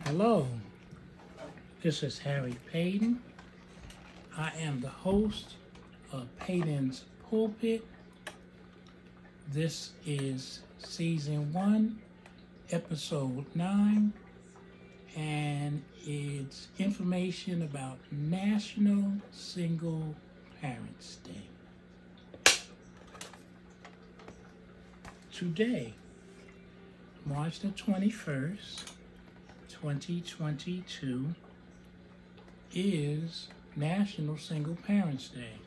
Hello, this is Harry Paden. I am the host of Paden's Pulpit. This is Season 1, Episode 9, and it's information about National Single Parents Day. Today, March the 21st, 2022, is National Single Parents Day.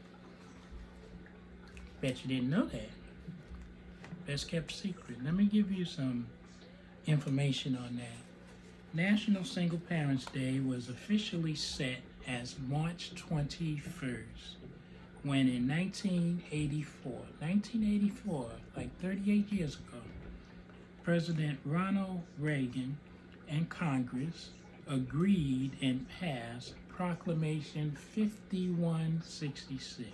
Bet you didn't know that. Best kept secret. Let me give you some information on that. National Single Parents Day was officially set as March 21st, when in 1984, like 38 years ago, President Ronald Reagan and Congress agreed and passed Proclamation 5166,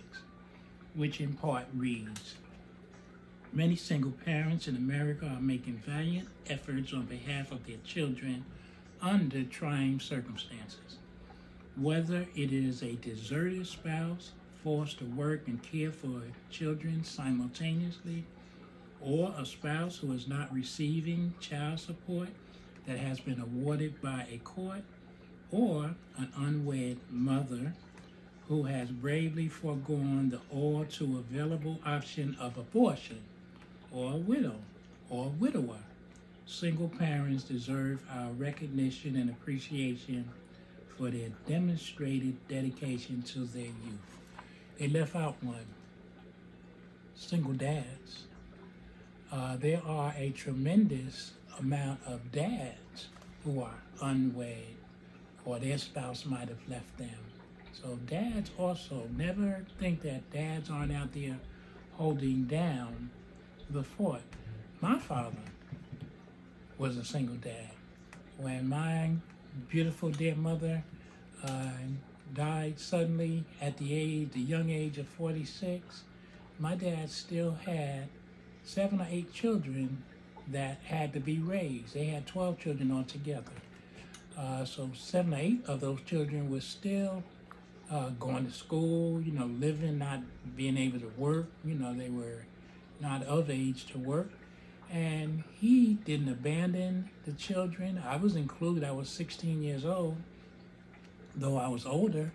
which in part reads, "Many single parents in America are making valiant efforts on behalf of their children under trying circumstances. Whether it is a deserted spouse forced to work and care for children simultaneously, or a spouse who is not receiving child support that has been awarded by a court, or an unwed mother who has bravely foregone the all too available option of abortion, or a widow or widower. Single parents deserve our recognition and appreciation for their demonstrated dedication to their youth." They left out one: single dads. There are a tremendous amount of dads who are unwed, or their spouse might have left them. So dads also, never think that dads aren't out there holding down the fort. My father was a single dad. When my beautiful dear mother died suddenly at the young age of 46, my dad still had 7 or 8 children that had to be raised. They had 12 children altogether. So 7 or 8 of those children were still going to school, living, not being able to work. They were not of age to work. And he didn't abandon the children. I was included. I was 16 years old. Though I was older,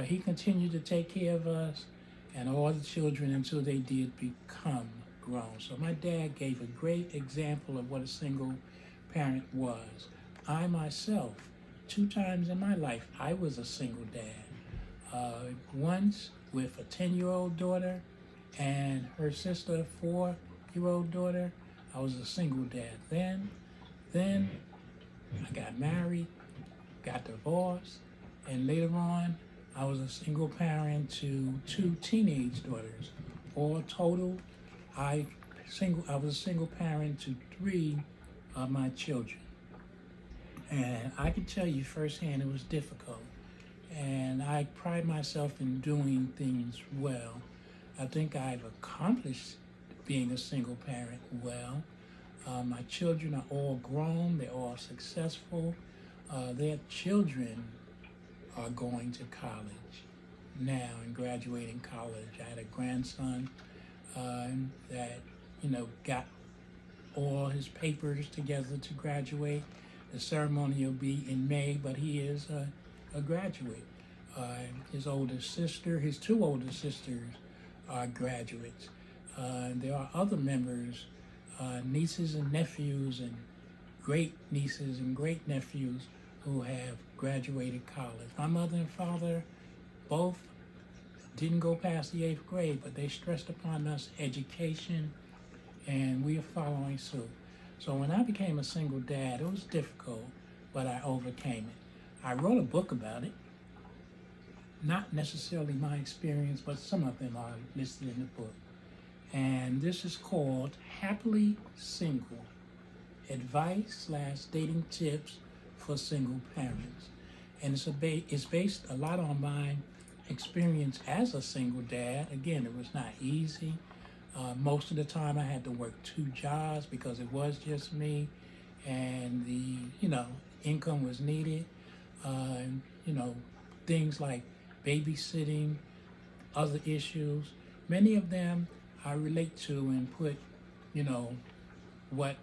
he continued to take care of us and all the children until they did become grown. So my dad gave a great example of what a single parent was. I myself, 2 times in my life, I was a single dad. Once with a 10-year-old daughter and her sister, a 4-year-old daughter. I was a single dad. Then I got married, got divorced, and later on, I was a single parent to 2 teenage daughters. All total, I was a single parent to 3 of my children. And I can tell you firsthand it was difficult. And I pride myself in doing things well. I think I've accomplished being a single parent well. My children are all grown, they're all successful. Their children are going to college now and graduating college. I had a grandson that, got all his papers together to graduate. The ceremony will be in May, but he is a graduate. His 2 older sisters are graduates. There are other members, nieces and nephews and great nieces and great nephews who have graduated college. My mother and father both didn't go past the 8th grade, but they stressed upon us education, and we are following suit. So when I became a single dad, it was difficult, but I overcame it. I wrote a book about it. Not necessarily my experience, but some of them are listed in the book. And this is called Happily Single: Advice/Dating Tips for Single Parents. And it's based a lot on my experience as a single dad. Again, it was not easy. Most of the time I had to work 2 jobs because it was just me. And income was needed. You know, things like babysitting, other issues. Many of them I relate to and put, you know, what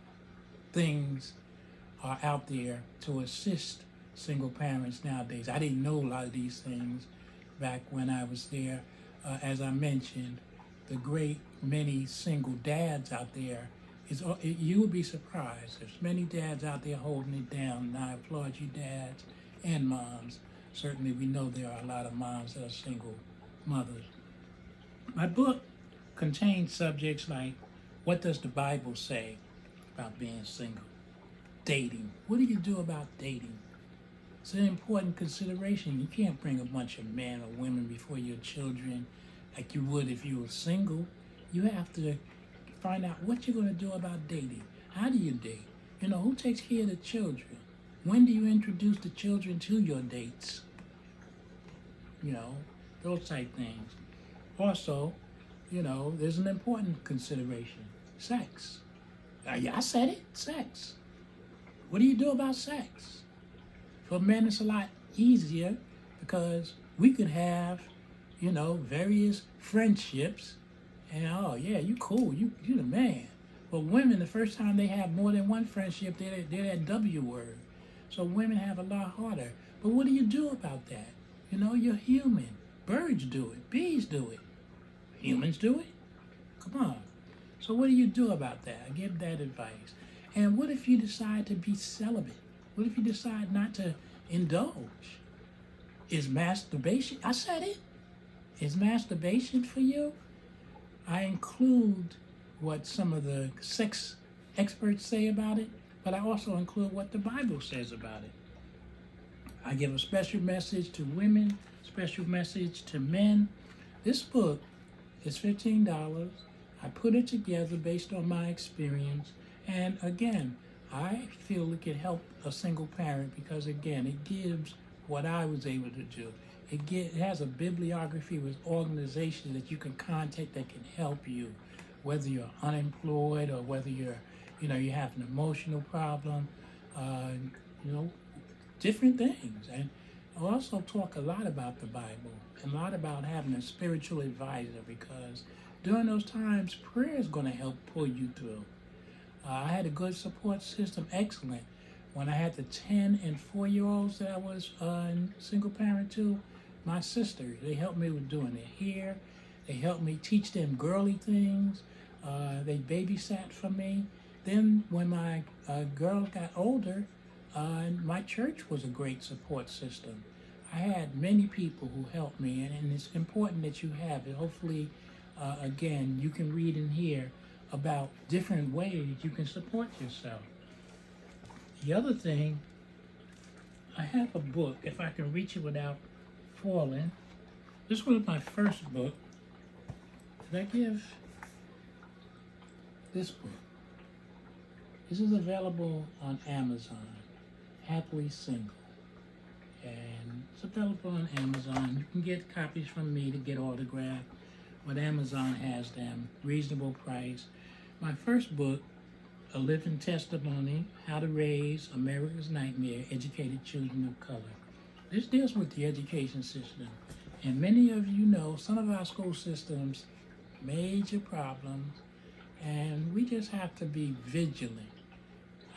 things are out there to assist single parents nowadays. I didn't know a lot of these things back when I was there. As I mentioned, the great many single dads out there, you would be surprised. There's many dads out there holding it down, and I applaud you dads and moms. Certainly we know there are a lot of moms that are single mothers. My book contains subjects like, what does the Bible say about being single? Dating. What do you do about dating? It's an important consideration. You can't bring a bunch of men or women before your children like you would if you were single. You have to find out what you're going to do about dating. How do you date? You know, who takes care of the children? When do you introduce the children to your dates? You know, those type things. Also, you know, there's an important consideration. Sex. Yeah, I said it. Sex. What do you do about sex? For men, it's a lot easier because we could have, you know, various friendships and, oh, yeah, you cool. You the man. But women, the first time they have more than one friendship, they're that W word. So women have a lot harder. But what do you do about that? You know, you're human. Birds do it. Bees do it. Humans do it. Come on. So what do you do about that? I give that advice. And what if you decide to be celibate? What if you decide not to indulge? Is masturbation, I said it, is masturbation for you? I include what some of the sex experts say about it, but I also include what the Bible says about it. I give a special message to women, special message to men. This book is $15. I put it together based on my experience. And again, I feel it could help a single parent because, again, it gives what I was able to do. It has a bibliography with organizations that you can contact that can help you, whether you're unemployed or whether you have an emotional problem, you know, different things. And I also talk a lot about the Bible and a lot about having a spiritual advisor because during those times, prayer is going to help pull you through. I had a good support system, excellent. When I had the 10 and 4-year-olds that I was single parent to, my sisters, they helped me with doing their hair. They helped me teach them girly things. They babysat for me. Then when my girls got older, my church was a great support system. I had many people who helped me, and it's important that you have it. Hopefully, again, you can read and hear about different ways you can support yourself. The other thing, I have a book, if I can reach it without falling. This was my first book. Did I give this book? This is available on Amazon, Happily Single. And it's available on Amazon. You can get copies from me to get autographed, but Amazon has them, reasonable price. My first book, A Living Testimony, How to Raise America's Nightmare, Educated Children of Color. This deals with the education system. And many of you know some of our school systems, major problems, and we just have to be vigilant.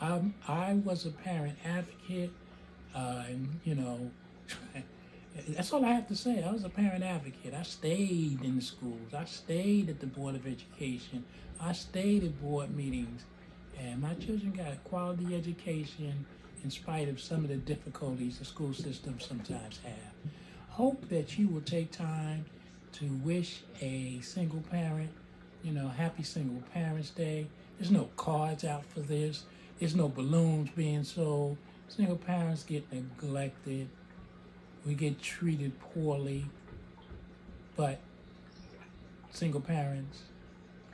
I was a parent advocate, you know, that's all I have to say. I was a parent advocate. I stayed in the schools. I stayed at the Board of Education. I stayed at board meetings. And my children got a quality education in spite of some of the difficulties the school system sometimes have. Hope that you will take time to wish a single parent, you know, happy Single Parents Day. There's no cards out for this. There's no balloons being sold. Single parents get neglected. We get treated poorly. But single parents,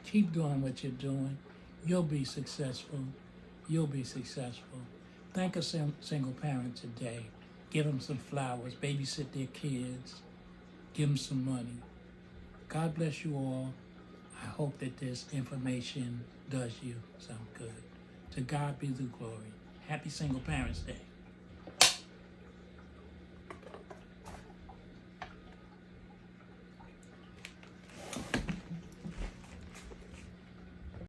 keep doing what you're doing. You'll be successful. You'll be successful. Thank a single parent today. Give them some flowers. Babysit their kids. Give them some money. God bless you all. I hope that this information does you some good. To God be the glory. Happy Single Parents Day.